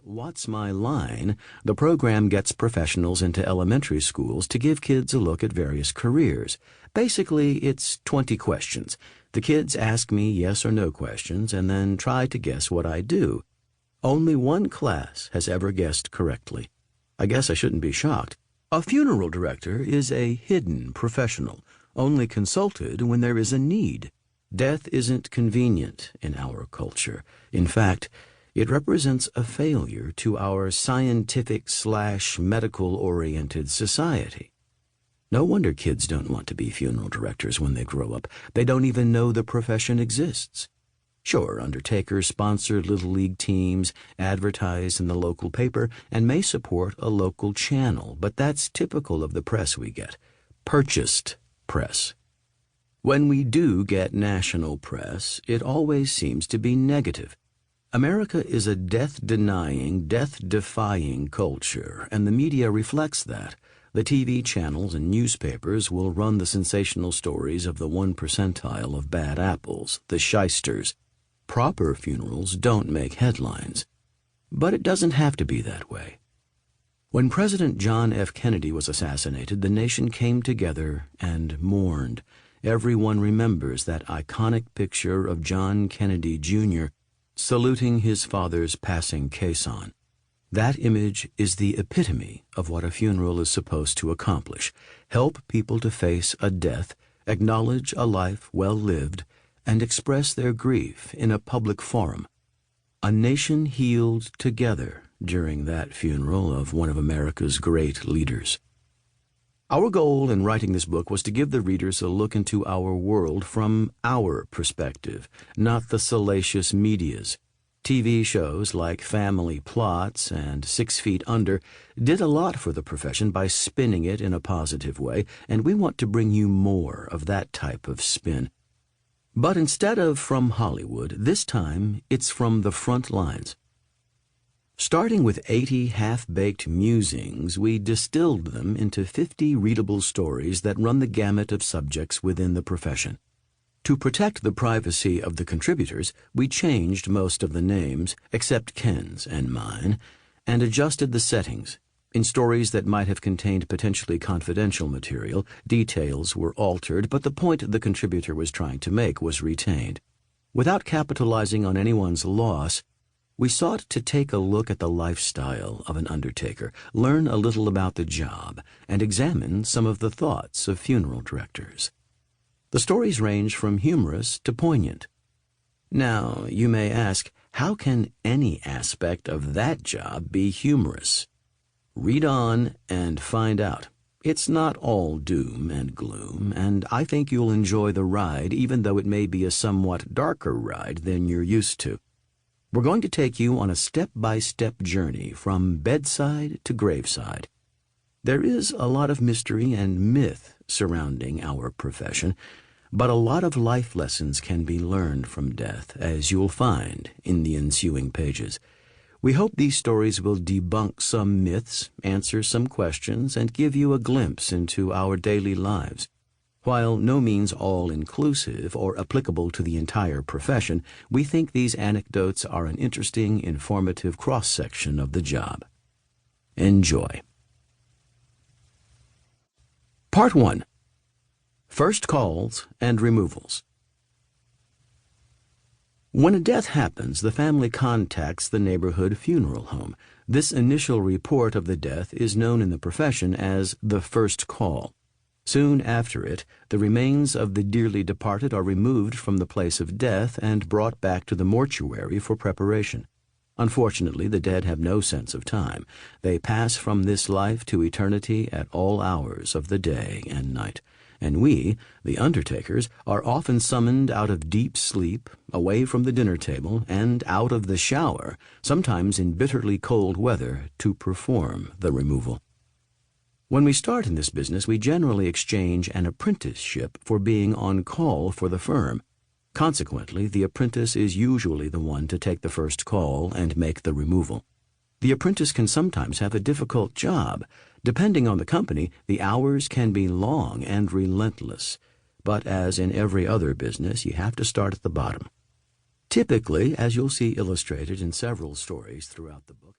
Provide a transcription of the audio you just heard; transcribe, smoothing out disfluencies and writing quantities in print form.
What's My Line? The program gets professionals into elementary schools to give kids a look at various careers. Basically, it's 20 questions. The kids ask me yes or no questions and then try to guess what I do. Only one class has ever guessed correctly. I guess I shouldn't be shocked. A funeral director is a hidden professional, only consulted when there is a need. Death isn't convenient in our culture. In fact, it represents a failure to our scientific/medical-oriented society. No wonder kids don't want to be funeral directors when they grow up. They don't even know the profession exists. Sure, undertakers sponsor Little League teams, advertise in the local paper, and may support a local channel, but that's typical of the press we get. Purchased press. When we do get national press, it always seems to be negative. America is a death-denying, death-defying culture, and the media reflects that. The TV channels and newspapers will run the sensational stories of the 1 percentile of bad apples, the shysters. Proper funerals don't make headlines. But it doesn't have to be that way. When President John F. Kennedy was assassinated, the nation came together and mourned. Everyone remembers that iconic picture of John Kennedy Jr. saluting his father's passing caisson. That image is the epitome of what a funeral is supposed to accomplish: help people to face a death, acknowledge a life well lived, and express their grief in a public forum. A nation healed together during that funeral of one of America's great leaders. Our goal in writing this book was to give the readers a look into our world from our perspective, not the salacious media's. TV shows like Family Plots and 6 Feet Under did a lot for the profession by spinning it in a positive way, and we want to bring you more of that type of spin. But instead of from Hollywood, this time it's from the front lines. Starting with 80 half-baked musings, we distilled them into 50 readable stories that run the gamut of subjects within the profession. To protect the privacy of the contributors, we changed most of the names, except Ken's and mine, and adjusted the settings. In stories that might have contained potentially confidential material, details were altered, but the point the contributor was trying to make was retained. Without capitalizing on anyone's loss, we sought to take a look at the lifestyle of an undertaker, learn a little about the job, and examine some of the thoughts of funeral directors. The stories range from humorous to poignant. Now, you may ask, how can any aspect of that job be humorous? Read on and find out. It's not all doom and gloom, and I think you'll enjoy the ride, even though it may be a somewhat darker ride than you're used to. We're going to take you on a step-by-step journey from bedside to graveside. There is a lot of mystery and myth surrounding our profession, but a lot of life lessons can be learned from death, as you'll find in the ensuing pages. We hope these stories will debunk some myths, answer some questions, and give you a glimpse into our daily lives. While no means all-inclusive or applicable to the entire profession, we think these anecdotes are an interesting, informative cross-section of the job. Enjoy. Part 1. First Calls and Removals. When a death happens, the family contacts the neighborhood funeral home. This initial report of the death is known in the profession as the first call. Soon after it, the remains of the dearly departed are removed from the place of death and brought back to the mortuary for preparation. Unfortunately, the dead have no sense of time. They pass from this life to eternity at all hours of the day and night. And we, the undertakers, are often summoned out of deep sleep, away from the dinner table, and out of the shower, sometimes in bitterly cold weather, to perform the removal. When we start in this business, we generally exchange an apprenticeship for being on call for the firm. Consequently, the apprentice is usually the one to take the first call and make the removal. The apprentice can sometimes have a difficult job. Depending on the company, the hours can be long and relentless. But as in every other business, you have to start at the bottom. Typically, as you'll see illustrated in several stories throughout the book,